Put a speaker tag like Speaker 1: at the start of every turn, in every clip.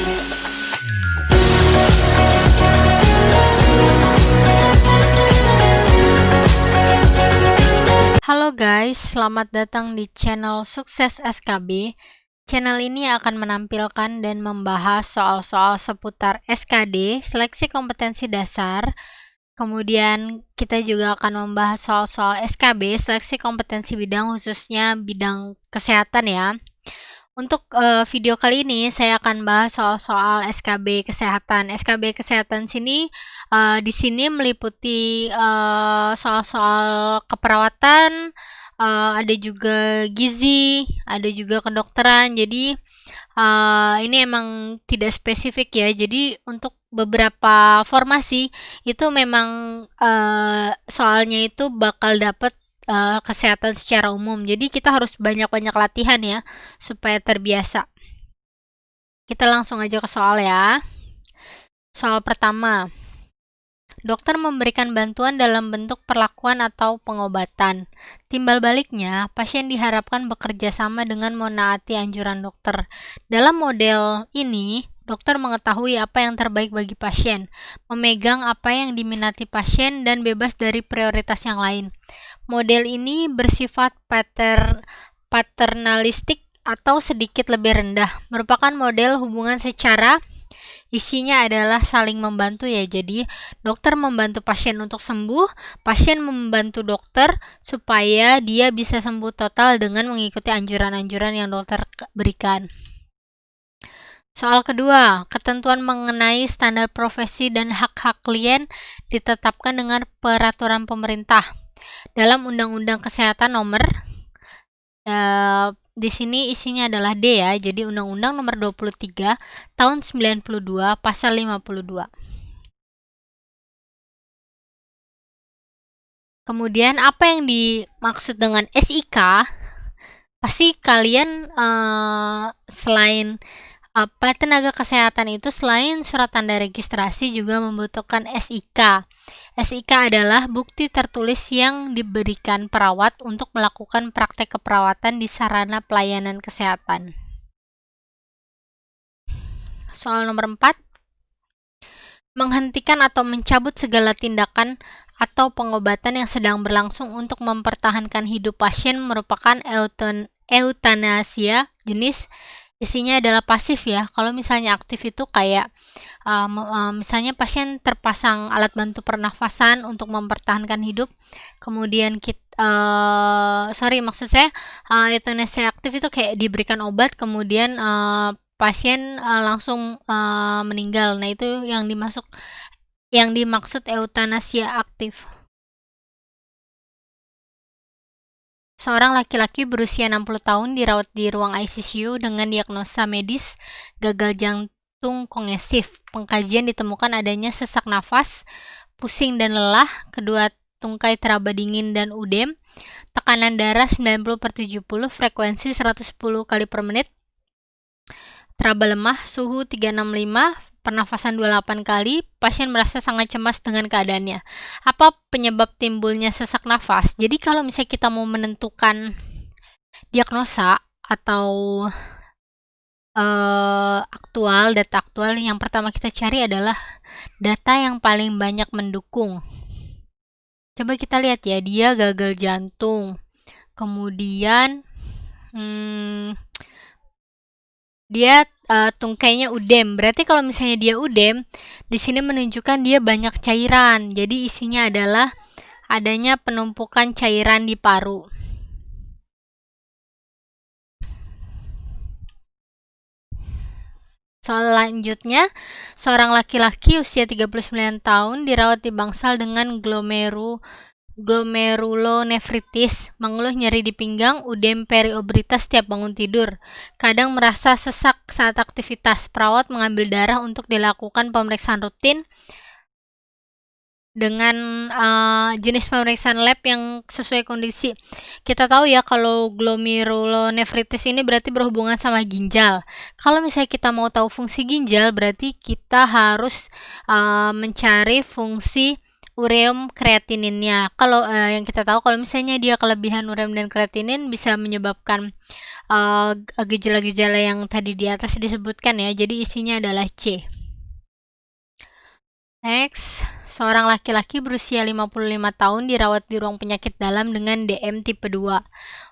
Speaker 1: Halo guys, selamat datang di channel Sukses SKB. Channel ini akan menampilkan dan membahas soal-soal seputar SKD, seleksi kompetensi dasar. Kemudian kita juga akan membahas soal-soal SKB, seleksi kompetensi bidang, khususnya bidang kesehatan ya. Untuk video kali ini saya akan bahas soal-soal SKB kesehatan. SKB kesehatan di sini meliputi soal-soal keperawatan, ada juga gizi, ada juga kedokteran. Jadi ini emang tidak spesifik ya. Jadi untuk beberapa formasi itu memang soalnya itu bakal dapat kesehatan secara umum. Jadi kita harus banyak-banyak latihan ya supaya terbiasa. Kita langsung aja ke soal ya. Soal pertama. Dokter memberikan bantuan dalam bentuk perlakuan atau pengobatan. Timbal baliknya, pasien diharapkan bekerja sama dengan menaati anjuran dokter. Dalam model ini, dokter mengetahui apa yang terbaik bagi pasien, memegang apa yang diminati pasien, dan bebas dari prioritas yang lain. Model ini bersifat paternalistik atau sedikit lebih rendah, merupakan model hubungan secara isinya adalah saling membantu ya. Jadi dokter membantu pasien untuk sembuh, pasien membantu dokter supaya dia bisa sembuh total dengan mengikuti anjuran-anjuran yang dokter berikan. Soal kedua, ketentuan mengenai standar profesi dan hak-hak klien ditetapkan dengan peraturan pemerintah. Dalam Undang-Undang Kesehatan nomor di sini isinya adalah D ya, jadi Undang-Undang nomor 23 tahun 92 pasal 52. Kemudian apa yang dimaksud dengan SIK? Pasti kalian selain tenaga kesehatan itu selain surat tanda registrasi juga membutuhkan SIK. SIK adalah bukti tertulis yang diberikan perawat untuk melakukan praktek keperawatan di sarana pelayanan kesehatan. Soal nomor 4. Menghentikan atau mencabut segala tindakan atau pengobatan yang sedang berlangsung untuk mempertahankan hidup pasien merupakan eutanasia. Jenis isinya adalah pasif ya. Kalau misalnya aktif itu kayak misalnya pasien terpasang alat bantu pernafasan untuk mempertahankan hidup, kemudian eutanasia aktif itu kayak diberikan obat kemudian pasien langsung meninggal. Nah, itu yang dimaksud eutanasia aktif. Seorang laki-laki berusia 60 tahun dirawat di ruang ICU dengan diagnosa medis gagal jantung kongesif. Pengkajian ditemukan adanya sesak nafas, pusing dan lelah, kedua tungkai teraba dingin dan udem, tekanan darah 90/70, frekuensi 110 kali per menit, teraba lemah, suhu 365, pernafasan 28 kali, pasien merasa sangat cemas dengan keadaannya. Apa penyebab timbulnya sesak nafas? Jadi kalau misalnya kita mau menentukan diagnosa atau data aktual, yang pertama kita cari adalah data yang paling banyak mendukung. Coba kita lihat ya, dia gagal jantung, kemudian dia tungkainya udem. Berarti kalau misalnya dia udem, di sini menunjukkan dia banyak cairan. Jadi isinya adalah adanya penumpukan cairan di paru. Soal lanjutnya, seorang laki-laki usia 39 tahun dirawat di bangsal dengan glomerulonefritis, mengeluh nyeri di pinggang, udem periobritas setiap bangun tidur. Kadang merasa sesak saat aktivitas. Perawat mengambil darah untuk dilakukan pemeriksaan rutin dengan jenis pemeriksaan lab yang sesuai kondisi. Kita tahu ya kalau glomerulonefritis ini berarti berhubungan sama ginjal. Kalau misalnya kita mau tahu fungsi ginjal, berarti kita harus mencari fungsi ureum kreatininnya. Kalau yang kita tahu kalau misalnya dia kelebihan ureum dan kreatinin bisa menyebabkan gejala-gejala yang tadi di atas disebutkan ya. Jadi isinya adalah C. Next, seorang laki-laki berusia 55 tahun dirawat di ruang penyakit dalam dengan DM tipe 2.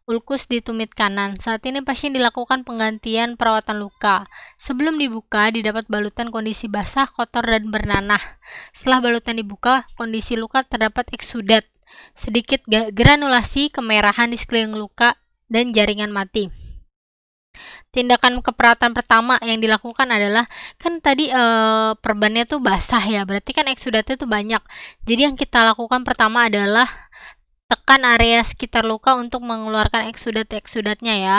Speaker 1: Ulkus di tumit kanan. Saat ini pasien dilakukan penggantian perawatan luka. Sebelum dibuka, didapat balutan kondisi basah, kotor, dan bernanah. Setelah balutan dibuka, kondisi luka terdapat eksudat, sedikit granulasi, kemerahan di sekeliling luka, dan jaringan mati. Tindakan keperawatan pertama yang dilakukan adalah, kan tadi perbannya tuh basah ya, berarti kan eksudatnya tuh banyak. Jadi yang kita lakukan pertama adalah tekan area sekitar luka untuk mengeluarkan eksudatnya ya.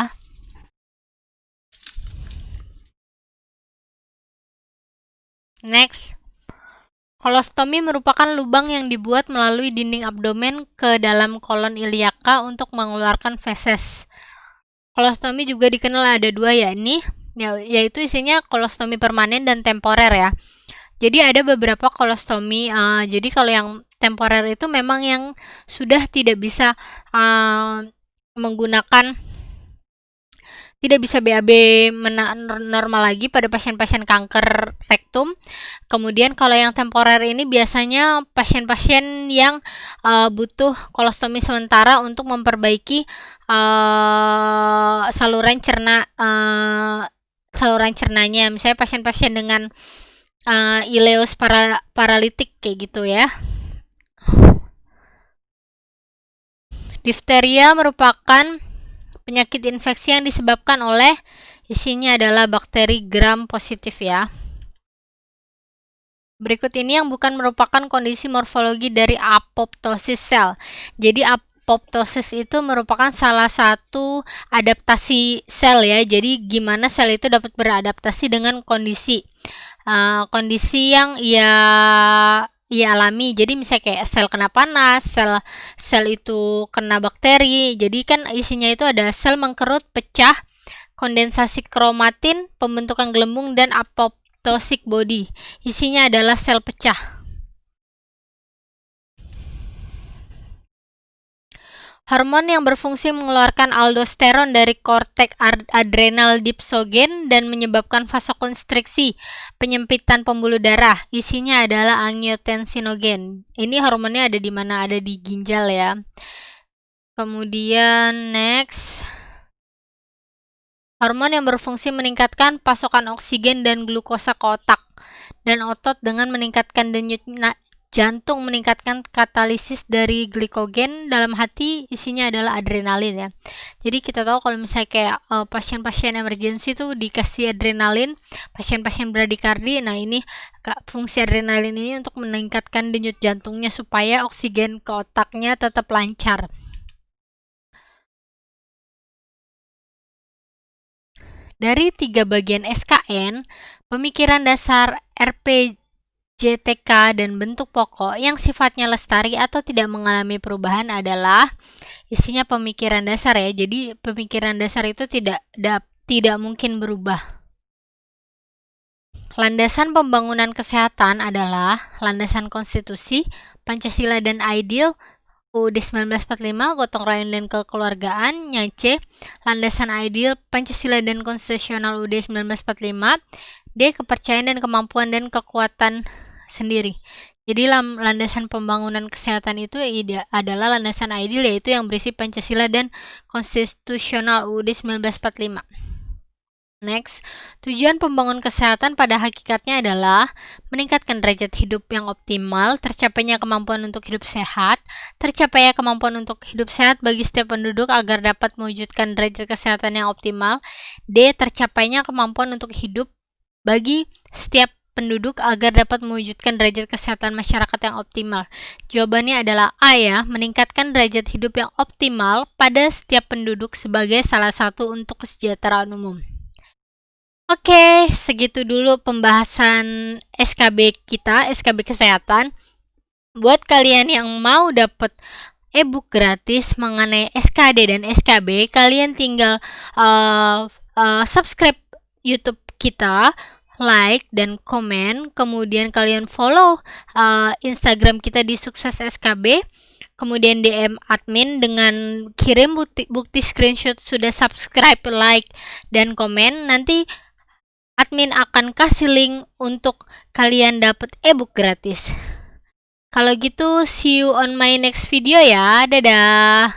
Speaker 1: Next, kolostomi merupakan lubang yang dibuat melalui dinding abdomen ke dalam kolon iliaka untuk mengeluarkan feses. Kolostomi juga dikenal ada dua, yaitu isinya kolostomi permanen dan temporer ya. Jadi ada beberapa kolostomi. Jadi kalau yang temporer itu memang yang sudah tidak bisa tidak bisa BAB normal lagi pada pasien-pasien kanker rektum. Kemudian kalau yang temporer ini biasanya pasien-pasien yang butuh kolostomi sementara untuk memperbaiki saluran cernanya. Misalnya pasien-pasien dengan ileus paralitik kayak gitu ya. Difteria merupakan penyakit infeksi yang disebabkan oleh isinya adalah bakteri gram positif ya. Berikut ini yang bukan merupakan kondisi morfologi dari apoptosis sel. Jadi apoptosis itu merupakan salah satu adaptasi sel ya. Jadi gimana sel itu dapat beradaptasi dengan kondisi yang ia alami. Jadi misalnya kayak sel kena panas, sel itu kena bakteri. Jadi kan isinya itu ada sel mengkerut, pecah, kondensasi kromatin, pembentukan gelembung, dan apoptotic body. Isinya adalah sel pecah. Hormon yang berfungsi mengeluarkan aldosteron dari korteks adrenal dipsogen dan menyebabkan vasokonstriksi, penyempitan pembuluh darah. Isinya adalah angiotensinogen. Ini hormonnya ada di mana? Ada di ginjal ya. Kemudian next, hormon yang berfungsi meningkatkan pasokan oksigen dan glukosa ke otak dan otot dengan meningkatkan denyut jantung, meningkatkan katalisis dari glikogen dalam hati. Isinya adalah adrenalin ya. Jadi kita tahu kalau misalnya kayak pasien-pasien emergensi tuh dikasih adrenalin, pasien-pasien bradikardi. Nah ini fungsi adrenalin ini untuk meningkatkan denyut jantungnya supaya oksigen ke otaknya tetap lancar. Dari 3 bagian SKN, pemikiran dasar RPJTK dan bentuk pokok yang sifatnya lestari atau tidak mengalami perubahan adalah isinya pemikiran dasar ya. Jadi pemikiran dasar itu tidak mungkin berubah. Landasan pembangunan kesehatan adalah landasan konstitusi, Pancasila dan Ideal, UUD 1945, gotong royong dan kekeluargaan, C. Landasan Ideal, Pancasila dan Konstitusional UUD 1945, D. Kepercayaan dan kemampuan dan kekuatan sendiri. Jadi landasan pembangunan kesehatan itu adalah landasan ideal, yaitu yang berisi Pancasila dan Konstitusional UUD 1945. Next, tujuan pembangunan kesehatan pada hakikatnya adalah meningkatkan derajat hidup yang optimal, tercapainya kemampuan untuk hidup sehat, tercapainya kemampuan untuk hidup sehat bagi setiap penduduk agar dapat mewujudkan derajat kesehatan yang optimal. D. Tercapainya kemampuan untuk hidup bagi setiap penduduk agar dapat mewujudkan derajat kesehatan masyarakat yang optimal. Jawabannya adalah A ya, meningkatkan derajat hidup yang optimal pada setiap penduduk sebagai salah satu untuk kesejahteraan umum. Oke, segitu dulu pembahasan SKB kita, SKB kesehatan. Buat kalian yang mau dapat e-book gratis mengenai SKD dan SKB, kalian tinggal subscribe YouTube kita, like dan komen, kemudian kalian follow Instagram kita di Sukses SKB, kemudian DM admin dengan kirim bukti screenshot sudah subscribe, like, dan komen. Nanti admin akan kasih link untuk kalian dapat ebook gratis. Kalau gitu, see you on my next video ya. Dadah!